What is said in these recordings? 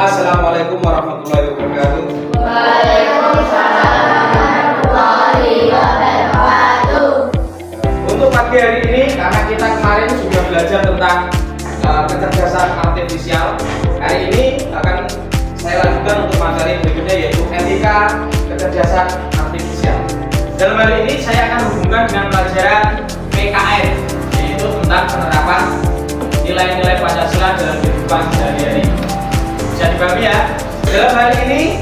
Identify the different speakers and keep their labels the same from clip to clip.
Speaker 1: Assalamualaikum warahmatullahi wabarakatuh.
Speaker 2: Waalaikumsalam warahmatullahi wabarakatuh.
Speaker 1: Untuk pagi hari ini, karena kita kemarin sudah belajar tentang kecerdasan artifisial, hari ini akan saya lanjutkan untuk materi berikutnya, yaitu etika kecerdasan artifisial. Dalam hal ini saya akan hubungkan dengan pelajaran PKN, yaitu tentang penerapan nilai-nilai Pancasila dalam kehidupan sehari-hari. Bisa dipahami ya? Dalam hal ini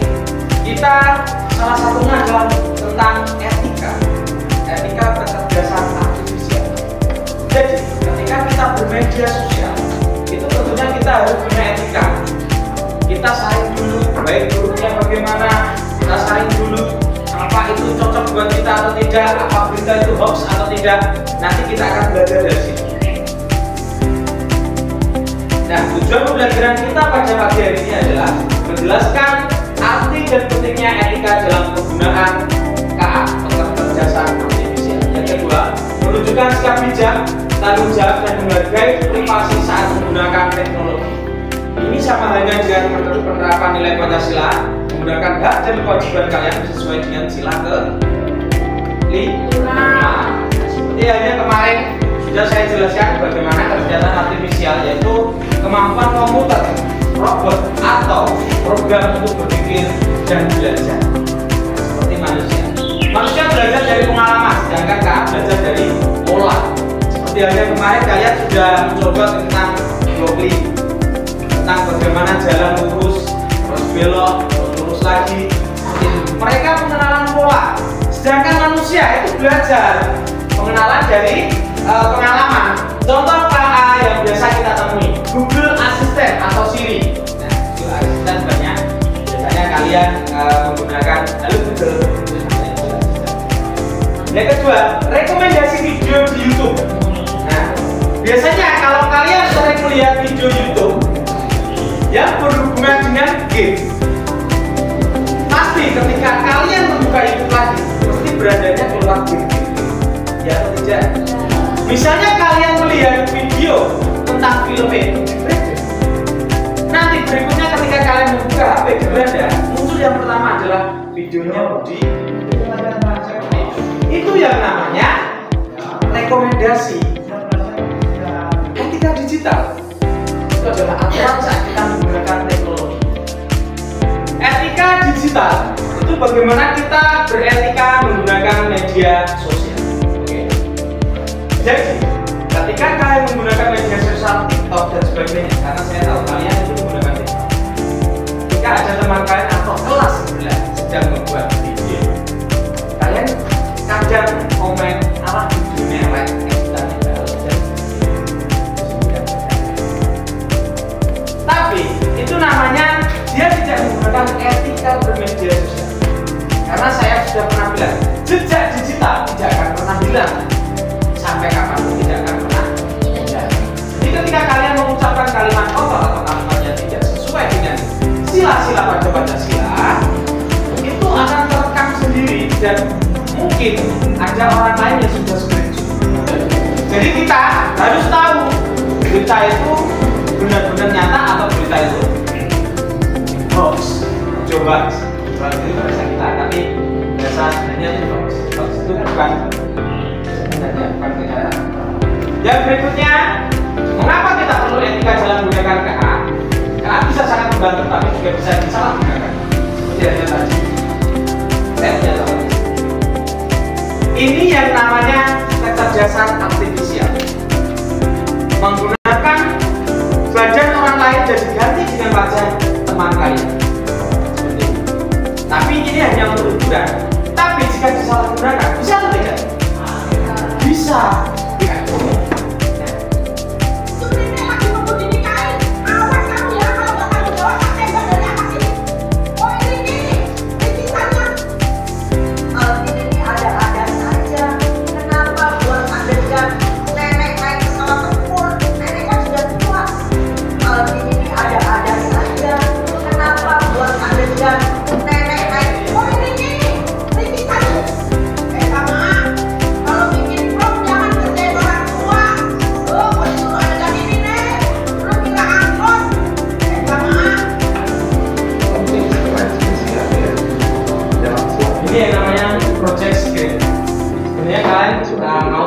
Speaker 1: kita salah satunya adalah tentang etika kecerdasan artifisial. Jadi ketika kita bermedia sosial, itu tentunya kita harus punya etika. Kita saring dulu baik buruknya bagaimana, kita saring dulu apa itu cocok buat kita atau tidak, apa berita itu hoax atau tidak. Nanti kita akan belajar dari sini. Nah, tujuan pembelajaran kita pada pagi hari ini adalah menjelaskan arti dan pentingnya etika dalam penggunaan KA atau kecerdasan artifisial. Yang kedua, menunjukkan sikap bijak, tanggung jawab dan menghargai privasi saat menggunakan teknologi. Ini sama halnya dengan penerapan nilai Pancasila, menggunakan hak dan kewajiban kalian sesuai dengan sila ke-5. Seperti halnya kemarin sudah saya jelaskan bagaimana kecerdasan artifisial, yaitu kemampuan komputer, robot atau program untuk berpikir dan belajar seperti manusia. Manusia belajar dari pengalaman, sedangkan KA belajar dari pola. Seperti halnya kemarin kalian sudah mencoba tentang blocking, tentang bagaimana jalan lurus, terus belok, terus lurus lagi. Mereka pengenalan pola, sedangkan manusia itu belajar pengenalan dari pengalaman. Contoh KA yang biasa kita temui, Google Assistant atau Siri. Nah, Google Assistant banyak. Biasanya kalian menggunakan halo Google. Yang kedua, rekomendasi video di YouTube. Nah, biasanya kalau kalian sering melihat video YouTube yang berhubungan dengan game, pasti ketika kalian membuka YouTube lagi, pasti beradanya keluar game. Ya atau tidak? Misalnya kalian melihat video tentang film ini, nanti berikutnya ketika kalian membuka HP beranda, muncul yang pertama adalah videonya Budi. Itu yang namanya rekomendasi. Etika digital itu adalah aturan saat kita menggunakan teknologi. Etika digital itu bagaimana kita beretika menggunakan media sosial. Jadi, ketika kalian menggunakan media sosial, TikTok dan sebagainya, karena saya tahu kalian itu menggunakan TikTok. Jika ada teman kalian atau kelas sebelah sedang membuat video, kalian kadang komen ala videonya like dan tapi itu namanya dia tidak menggunakan etika bermedia sosial. Karena saya sudah pernah bilang, jejak digital tidak akan pernah hilang. Sampai kapanpun tidak akan pernah hilang. Jadi ketika kalian mengucapkan kalimat kotor atau kalimat yang tidak sesuai dengan sila-sila pada Pancasila, itu akan terekam sendiri dan mungkin ada orang lain yang sudah setuju. Jadi kita harus tahu berita itu benar-benar nyata atau berita itu hoax. Coba itu bahasa kita, tapi bahasa sebenarnya itu hoax. Hoax itu bukan negara. Yang berikutnya, mengapa kita perlu etika dalam menggunakan KA? KA bisa sangat membantu, tapi juga bisa disalahgunakan. Seperti yang tadi. Saya punya tahu. Ini yang namanya kecerdasan artifisial. Menggunakan badan orang lain dan diganti dengan wajah teman kalian. Seperti ini. Tapi ini hanya untuk hiburan. Tapi jika disalahgunakan, bisa atau tidak? Bisa.
Speaker 2: Kenapa buat adegan nenek naik pesawat tempur, nenek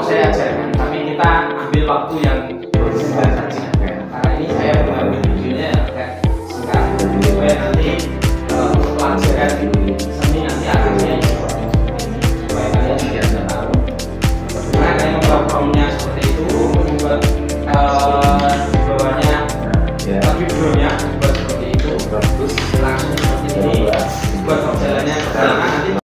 Speaker 1: saya ajarkan, tapi kita ambil waktu yang